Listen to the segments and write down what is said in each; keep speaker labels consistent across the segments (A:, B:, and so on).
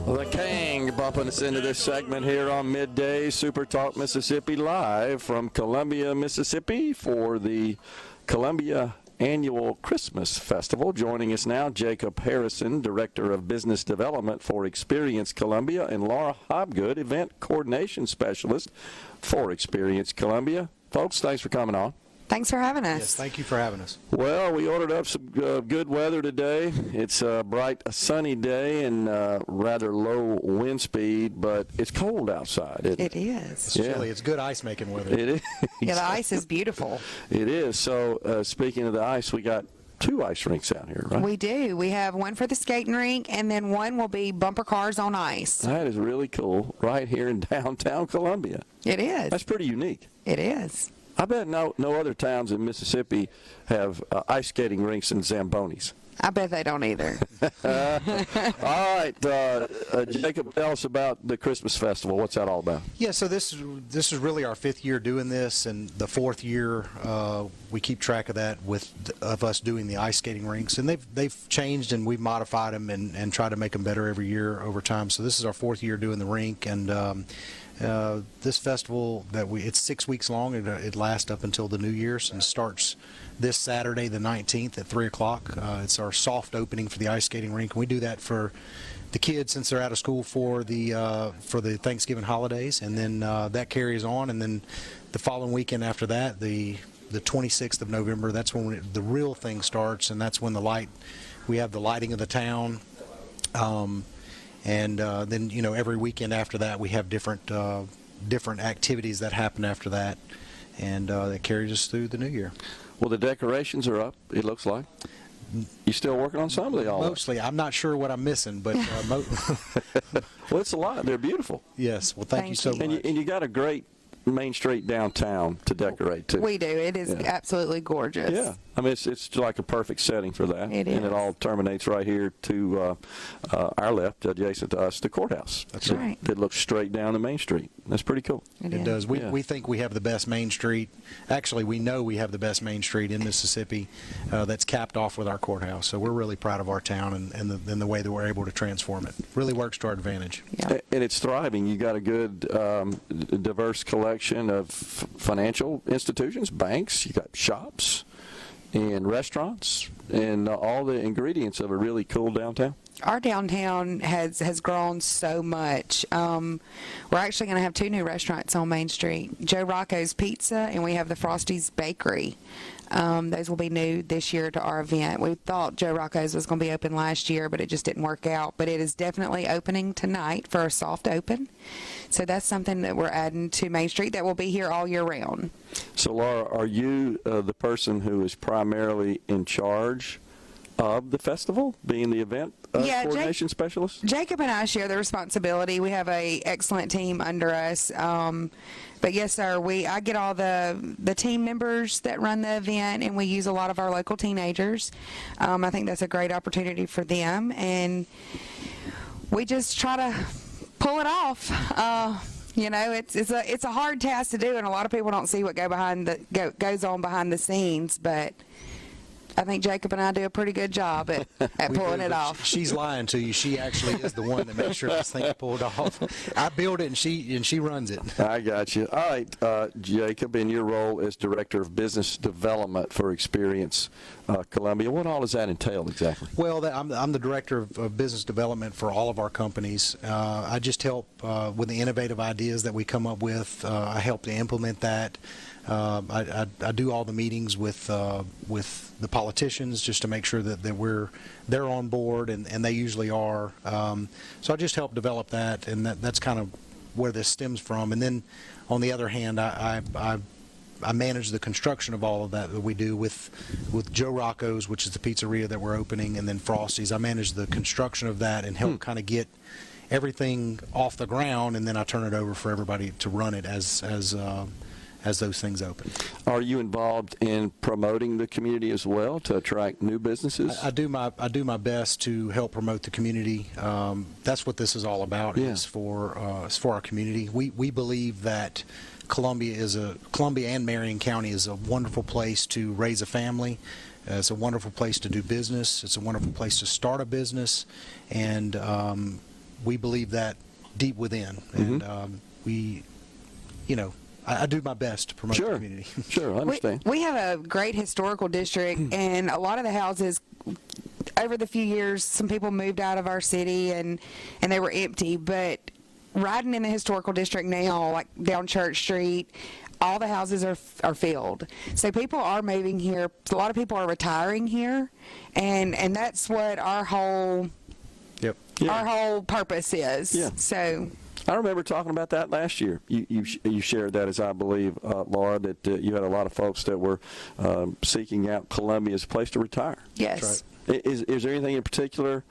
A: The King bumping us into this segment here on Midday SuperTalk Mississippi, live from Columbia, Mississippi for the Columbia Annual Christmas Festival. Joining us now, Jacob Harrison, Director of Business Development for Experience Columbia, and Laura Hobgood, Event Coordination Specialist for Experience Columbia. Folks, thanks for coming on.
B: Thanks for having us.
C: Yes, thank you for having us.
A: Well, we ordered up some good weather today. It's a bright, sunny day and rather low wind speed, but it's cold outside.
B: It is.
C: It's chilly. It's good ice-making weather.
A: It is.
B: Yeah, the ice is beautiful.
A: It is. So, speaking of the ice, we got 2 ice rinks out here, right?
B: We do. We have one for the skating rink, and then one will be bumper cars on ice.
A: That is really cool, right here in downtown Columbia.
B: It is.
A: That's pretty unique.
B: It is.
A: I bet no other towns in Mississippi have ice skating rinks and Zambonis.
B: I bet they don't either.
A: All right, Jacob, tell us about the Christmas Festival. What's that all about?
C: Yeah, so this is really our 5th year doing this, and the 4th year we keep track of that of us doing the ice skating rinks, and they've changed and we've modified them and tried to make them better every year over time. So this is our 4th year doing the rink, and this festival it's 6 weeks long. It lasts up until the New Year's and starts this Saturday, the 19th at 3 o'clock. It's our soft opening for the ice skating rink, and we do that for the kids since they're out of school for the Thanksgiving holidays, and then that carries on, and then the following weekend after that, the 26th of November, that's when the real thing starts, and that's when we have the lighting of the town. And then, every weekend after that, we have different activities that happen after that, and that carries us through the new year.
A: Well, the decorations are up, it looks like. You still working on some of the all?
C: Mostly. I'm not sure what I'm missing, but
A: well, it's a lot. They're beautiful.
C: Yes. Well, thank you so much.
A: And you got a great Main Street downtown to decorate too.
B: We do. It is absolutely gorgeous.
A: Yeah, I mean it's like a perfect setting for that.
B: It is.
A: And it all terminates right here to our left, adjacent to us, the courthouse.
C: That's
B: right.
A: It looks straight down to Main Street. That's pretty cool.
C: It does. We think we have the best Main Street. Actually, we know we have the best Main Street in Mississippi that's capped off with our courthouse. So we're really proud of our town and the way that we're able to transform it. Really works to our advantage.
B: Yeah.
A: And it's thriving. You got a good, diverse collection of financial institutions, banks. You got shops and restaurants and all the ingredients of a really cool downtown.
B: Our downtown has grown so much. We're actually going to have 2 new restaurants on Main Street, Joe Rocco's Pizza, and we have the Frosty's Bakery. Those will be new this year to our event. We thought Joe Rocco's was going to be open last year, but it just didn't work out. But it is definitely opening tonight for a soft open. So that's something that we're adding to Main Street that will be here all year round.
A: So, Laura, are you the person who is primarily in charge of the festival, being the event coordination specialist?
B: Jacob and I share the responsibility. We have an excellent team under us. But yes, sir, I get all the team members that run the event, and we use a lot of our local teenagers. I think that's a great opportunity for them, and we just try to pull it off. It's a hard task to do, and a lot of people don't see what goes on behind the scenes, but I think Jacob and I do a pretty good job at pulling it off.
C: She's lying to you. She actually is the one that makes sure this thing's pulled off. I build it and she runs it.
A: I got you. All right, Jacob, in your role as Director of Business Development for Experience Columbia, what all does that entail exactly?
C: Well, I'm the Director of Business Development for all of our companies. I just help with the innovative ideas that we come up with. I help to implement that. I do all the meetings with the politicians just to make sure that they're on board, and they usually are. So I just help develop that, and that's kind of where this stems from. And then on the other hand, I manage the construction of all of that we do with Joe Rocco's, which is the pizzeria that we're opening, and then Frosty's. I manage the construction of that and help kind of get everything off the ground, and then I turn it over for everybody to run it as those things open.
A: Are you involved in promoting the community as well to attract new businesses?
C: I do my best to help promote the community. That's what this is all about.
A: Yeah.
C: It's for our community. We believe that Columbia and Marion County is a wonderful place to raise a family. It's a wonderful place to do business. It's a wonderful place to start a business, and we believe that deep within, and we, I do my best to promote the community.
A: Sure, I understand.
B: We have a great historical district, and a lot of the houses, over the few years, some people moved out of our city, and they were empty. But riding in the historical district now, like down Church Street, all the houses are filled. So people are moving here. A lot of people are retiring here, and that's what our whole our whole purpose is.
A: Yeah.
B: So
A: I remember talking about that last year. You shared that, as I believe, Laura, that you had a lot of folks that were seeking out Columbia as a place to retire.
B: yes.
C: That's
A: Is there anything in particular,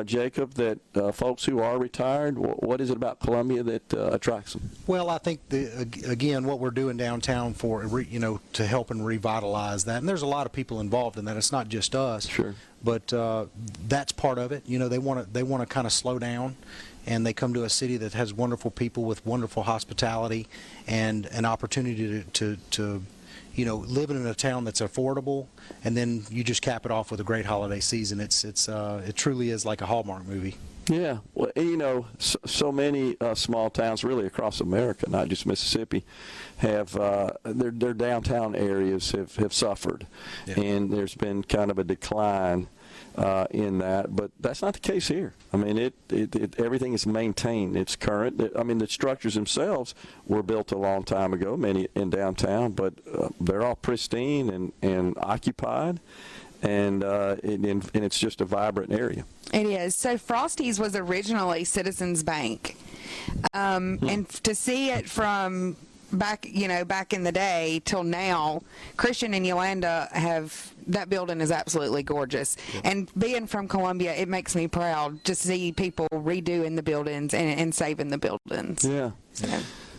A: Jacob, that folks who are retired, what is it about Columbia that attracts them?
C: Well, I think again, what we're doing downtown for to help and revitalize that, and there's a lot of people involved in that. It's not just us.
A: Sure.
C: But that's part of it. They want to kind of slow down, and they come to a city that has wonderful people with wonderful hospitality and an opportunity to live in a town that's affordable, and then you just cap it off with a great holiday season. It truly is like a Hallmark movie.
A: Yeah, well, so many small towns, really across America, not just Mississippi, have their downtown areas have suffered, and there's been kind of a decline in that. But that's not the case here. I mean, everything is maintained. It's current. I mean, the structures themselves were built a long time ago, many in downtown, but they're all pristine and occupied. And it's just a vibrant area.
B: It is. So Frosty's was originally Citizens Bank, and to see it from back in the day till now, Christian and Yolanda that building is absolutely gorgeous. And being from Columbia, it makes me proud to see people redoing the buildings and saving the buildings.
A: Yeah.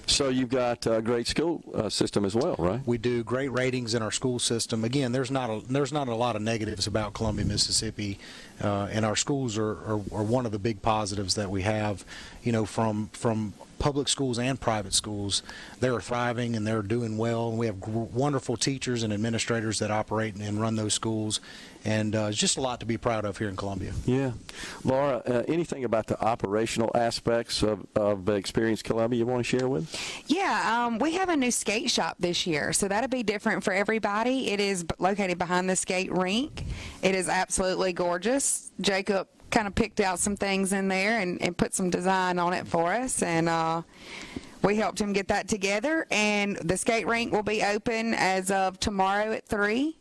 A: So you've got a great school system as well, right?
C: We do great ratings in our school system. Again, there's not a lot of negatives about Columbia, Mississippi, and our schools are one of the big positives that we have. From public schools and private schools, they're thriving and they're doing well. And we have wonderful teachers and administrators that operate and run those schools, and it's just a lot to be proud of here in Columbia.
A: Yeah. Laura, anything about the operational aspects of Experience Columbia you want to share with?
B: Yeah, we have a new skate shop this year, so that'll be different for everybody. It is located behind the skate rink. It is absolutely gorgeous. Jacob kind of picked out some things in there and put some design on it for us, and we helped him get that together. And the skate rink will be open as of tomorrow at 3,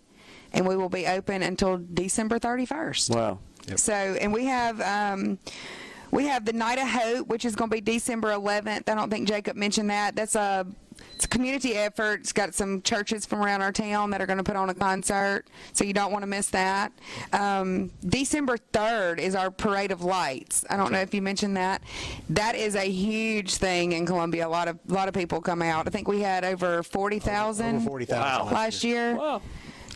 B: and we will be open until December 31st.
A: Wow.
C: Yep.
B: So, and we have the Night of Hope, which is going to be December 11th. I don't think Jacob mentioned that. It's a community effort. It's got some churches from around our town that are going to put on a concert, so you don't want to miss that. December 3rd is our Parade of Lights. I don't know if you mentioned that. That is a huge thing in Columbia. A lot of people come out. I think we had over 40,000 last year.
A: Wow.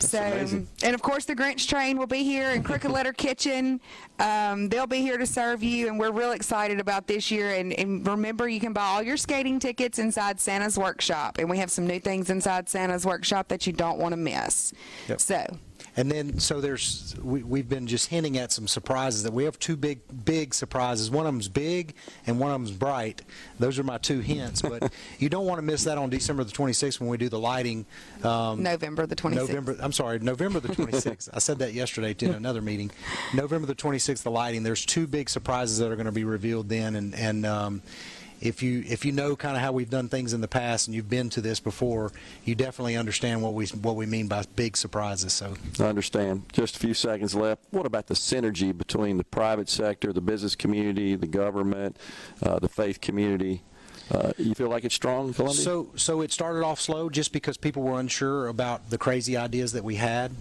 B: So,
A: amazing.
B: and of course the Grinch train will be here in Crooked Letter Kitchen. They'll be here to serve you, and we're real excited about this year. And remember, you can buy all your skating tickets inside Santa's Workshop, and we have some new things inside Santa's Workshop that you don't want to miss.
C: Yep. And then, we've been just hinting at some surprises. That we have two big surprises. One of them's big, and one of them's bright. Those are my two hints. But you don't want to miss that on December the 26th when we do the lighting.
B: November the 26th.
C: November the 26th. I said that yesterday in another meeting. November the 26th, the lighting. There's two big surprises that are going to be revealed then, and if you know kind of how we've done things in the past and you've been to this before, you definitely understand what we mean by big surprises. So
A: I understand. Just a few seconds left. What about the synergy between the private sector, the business community, the government, the faith community? You feel like it's strong in Columbia?
C: So it started off slow just because people were unsure about the crazy ideas that we had.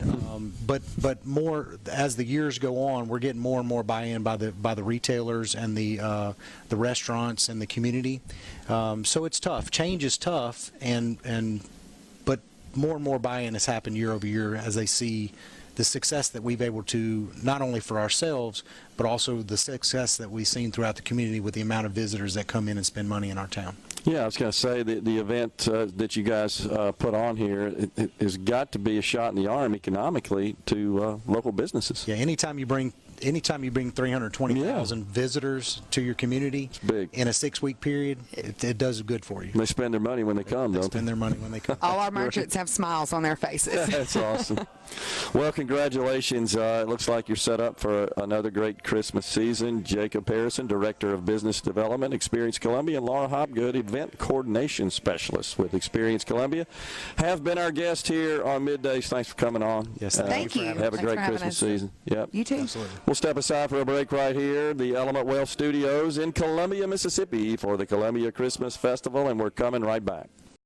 C: But more as the years go on, we're getting more and more buy-in by the retailers and the restaurants and the community. So it's tough. Change is tough, but more and more buy-in has happened year over year as they see the success that we've able to, not only for ourselves, but also the success that we've seen throughout the community with the amount of visitors that come in and spend money in our town.
A: Yeah, I was going to say the event that you guys put on here it has got to be a shot in the arm economically to local businesses.
C: Yeah, anytime you bring anytime you bring 320,000 visitors to your community
A: big.
C: in a 6-week period, it does good for you.
A: They spend their money when they come,
C: They
A: don't
C: spend their money when they come.
B: All our merchants have smiles on their faces.
A: That's awesome. Well, congratulations. It looks like you're set up for another great Christmas season. Jacob Harrison, Director of Business Development, Experience Columbia, and Laura Hobgood, Event Coordination Specialist with Experience Columbia, have been our guest here on Middays. Thanks for coming on.
C: Yes,
B: Thank you.
A: Have a
B: Thanks
A: great
B: for having
A: Christmas
B: us.
A: season. Yep.
B: You too.
C: Absolutely.
A: We'll step aside for a break right here, the Element Wealth Studios in Columbia, Mississippi, for the Columbia Christmas Festival, and we're coming right back.